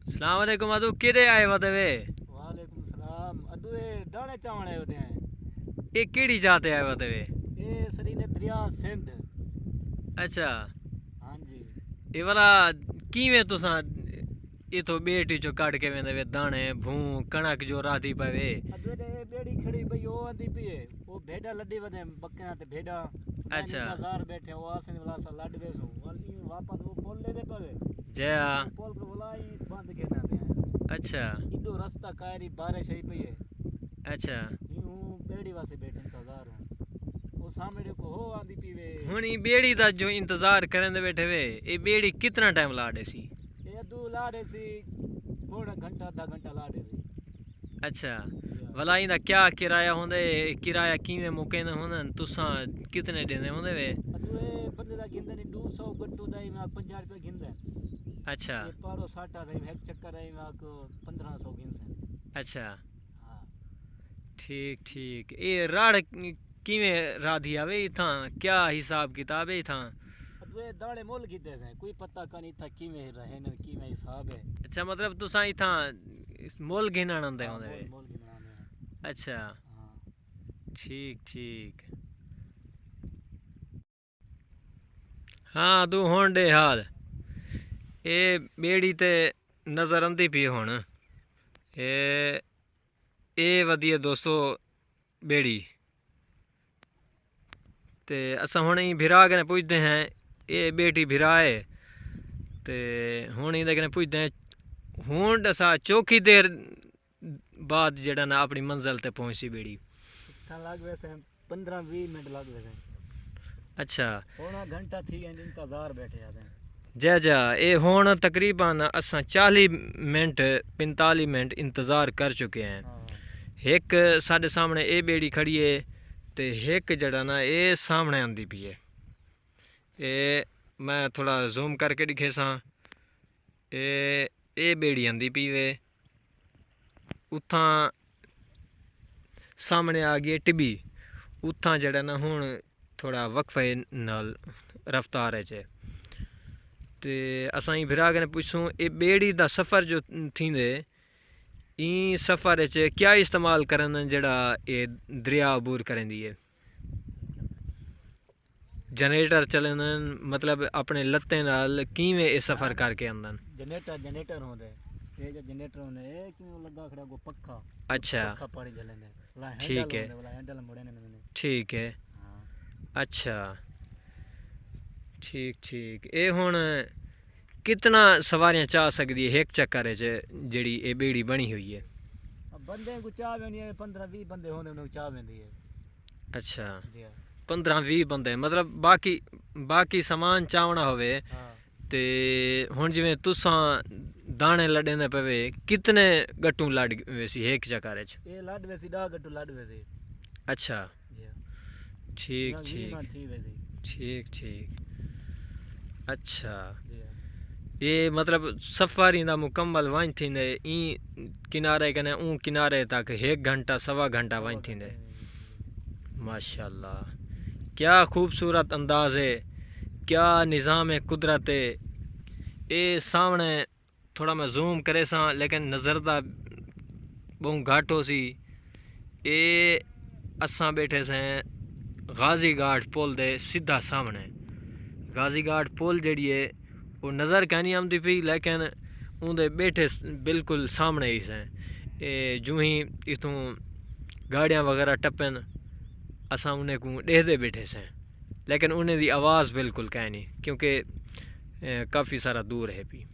अस्सलाम वालेकुम अदू किधे आए वा वे? वालेकुम सलाम। अदू ये दाने चावल आए होते हैं। ये केड़ी जात आए वा वे? ये सरीने दरिया सिंध। अच्छा हाँ जी। ये वाला किवें तुसा इथो बेटी चो काट के वेंदे वे दाने भूं कणक जो राधी पवे? अदू ये बेड़ी खड़ी भई ओ आंदी पई है वो भेड़ा लड्डी वदे बकरियां ते भेड़ा। अच्छा बाजार बैठे वो आसन वाला सा लड वेसू वाली वापस वो पोल ले दे पवे। जया पोल को बुलाई बंद के ना दे। अच्छा इडो रास्ता कायरी बारिश आई पई है। अच्छा यूं बेड़ी वास्ते बैठे इंतजार हूं वो सामने को हो आंदी पई वे। हुन ई बेड़ी दा जो इंतजार करंदे बैठे वे ये बेड़ी कितना टाइम लाडे सी? ये अदू लाडे सी पौना घंटा आधा घंटा लाडे सी। अच्छा भला इंदा क्या किराया होंदे? किराया किवें मुकेंदे होंदन? तुसा कितने देंदे होंदे वे? अदू ये बंदे दा गिंदे नहीं 200 गट्टू दा मैं 50 रुपए गिंदे। अच्छा ये पारो 60 दा एक चक्कर है मैं 1500 गिंदे। अच्छा हां ठीक ठीक ये राड़ किवें राधी आवे इथां क्या हिसाब किताब है इथां? अदू ये दाणे मोल गिदे से कोई पता कानी था किवें रहे न किवें हिसाब है। अच्छा मतलब तुसा इथां मोल गिनण आंदे होंदे वे? मोल गिनना है। अच्छा हां ठीक ठीक हाँ तू हुण दे हाल ये बेड़ी ते नज़र आंदी पई हुण ये वधिया दोस्तों बेड़ी ते असां हुण ही भिरा कन्नै पुछदे हैं ये बेटी भिरा है ते हुण इंदे कन्नै पुछदे हैं हुण असां चौखी देर बाद जेड़ा ना अपनी मंजिल ते पहुंची बेड़ी। इतना लग वैसे 15-20 मिनट लग वैसे। अच्छा पौना घंटा थी इंतजार बैठे आते हैं। जय जय ये हुण तकरीबन असां 40 मिनट 45 मिनट इंतज़ार कर चुके हैं। एक साढ़े सामने ये बेड़ी खड़ी है ते एक जड़ा ना ये सामने आंदी पई है। ये मैं थोड़ा जूम करके दिखे सा ये बेड़ी आंदी पई वे उथां सामने आ गई टिब्बी उथां जड़ा ना हुण थोड़ा वक्फे नाल रफ्तार है ते असां ही भिरा कन्नै पुछूं ये बेड़ी दा सफ़र जो थींदे ई सफ़र च क्या इस्तेमाल करन जड़ा ये दरिया अबूर करेंदी है? जनरेटर चलन मतलब अपने लत्तें नाल किवें ये सफ़र करके आंदन? जनरेटर होंदे ये जो जनरेटर होंदे ये क्यों लगा खड़ा को पक्का। अच्छा पक्का पानी जलेंदे वाला ठीक है वाला हैंडल मोड़े ने। ठीक है हां अच्छा ठीक ठीक ये हुण कितना सवारियां चा सकदी है एक चक्कर च जेड़ी ये बेड़ी बनी हुई है? अब बंदे को चाह वेनी है 15-20 बंदे होंदे उन्हें चाह वेंदी है। अच्छा जी हां 15-20 बंदे मतलब बाकी सामान चावना होवे हां ते हुण जिवें तुसां दाने लडेंदे पवे कितने गट्टू लड वैसी एक चक्कर च? ये लड वैसी 10 गट्टू लड वैसी। अच्छा जी हां ठीक ठीक ठीक थी वैसी। ठीक ठीक अच्छा जी हां ये मतलब सफ़र इंदा मुकम्मल वंज थींदे ई किनारे कने ऊं किनारे तक 1 घंटा सवा घंटा वंज थींदे। माशाल्लाह क्या खूबसूरत अंदाज़ है क्या निज़ाम है कुदरत है। ये सामने थोड़ा मैं जूम करे सा लेकिन नज़र दा बहु घट हो सी ये असां बैठे से गाजी घाट पुल दे सीधा सामने। गाजी घाट पुल जड़ी है वो नज़र कहनी आमदी पई लेकिन उंदे बैठे बिल्कुल सामने ही से जूं ही इथों गाड़ियाँ वगैरह टपन असां उन्हें को डेहदे बैठे से लेकिन उन्हें दी आवाज़ बिल्कुल कहनी क्योंकि काफ़ी सारा दूर है पी।